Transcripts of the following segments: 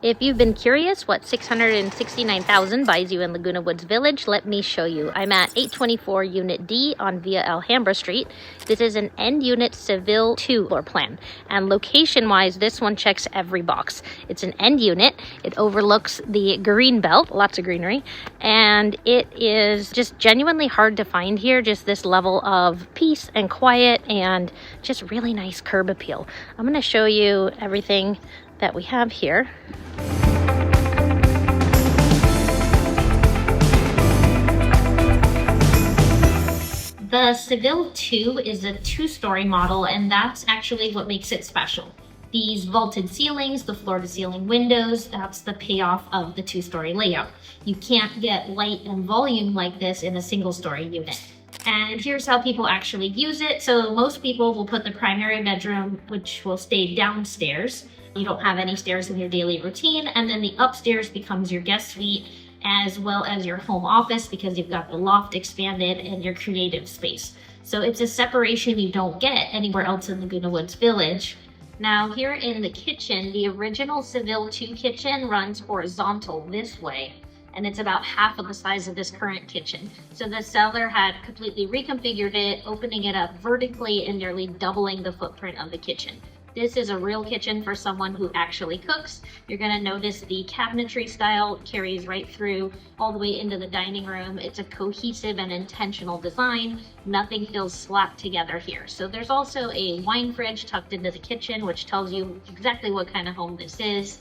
If you've been curious what $669,000 buys you in Laguna Woods Village, let me show you. I'm at 824 Unit D on Via Alhambra Street. This is an end unit Seville 2 floor plan. And location-wise, this one checks every box. It's an end unit. It overlooks the green belt, lots of greenery. And it is just genuinely hard to find here, just this level of peace and quiet and just really nice curb appeal. I'm going to show you everything that we have here. The Seville 2 is a two-story model, and that's actually what makes it special. These vaulted ceilings, the floor-to-ceiling windows, that's the payoff of the two-story layout. You can't get light and volume like this in a single-story unit. And here's how people actually use it. So most people will put the primary bedroom, which will stay downstairs. You don't have any stairs in your daily routine. And then the upstairs becomes your guest suite, as well as your home office, because you've got the loft expanded and your creative space. So it's a separation you don't get anywhere else in Laguna Woods Village. Now here in the kitchen, the original Seville 2 kitchen runs horizontal this way, and it's about half of the size of this current kitchen. So the seller had completely reconfigured it, opening it up vertically and nearly doubling the footprint of the kitchen. This is a real kitchen for someone who actually cooks. You're gonna notice the cabinetry style carries right through all the way into the dining room. It's a cohesive and intentional design. Nothing feels slapped together here. So there's also a wine fridge tucked into the kitchen, which tells you exactly what kind of home this is.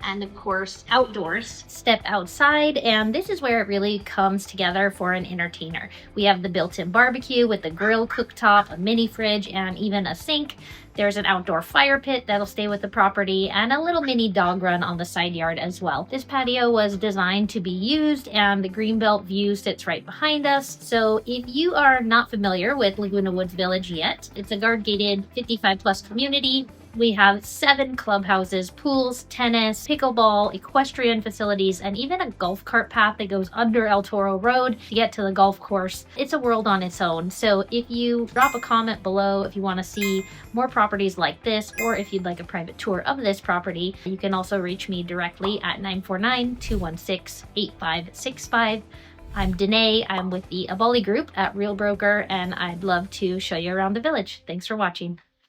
And of course, outdoors. Step outside, and this is where it really comes together for an entertainer. We have the built-in barbecue with a grill cooktop, a mini fridge, and even a sink. There's an outdoor fire pit that'll stay with the property, and a little mini dog run on the side yard as well. This patio was designed to be used, and the greenbelt view sits right behind us. So if you are not familiar with Laguna Woods Village yet, it's a guard-gated 55-plus community. We have 7 clubhouses, pools, tennis, pickleball, equestrian facilities, and even a golf cart path that goes under El Toro Road to get to the golf course. It's a world on its own. So if you drop a comment below if you want to see more properties like this, or if you'd like a private tour of this property, you can also reach me directly at 949-216-8565. I'm Danae. I'm with the Aballi group at Real Broker, and I'd love to show you around the village. Thanks for watching.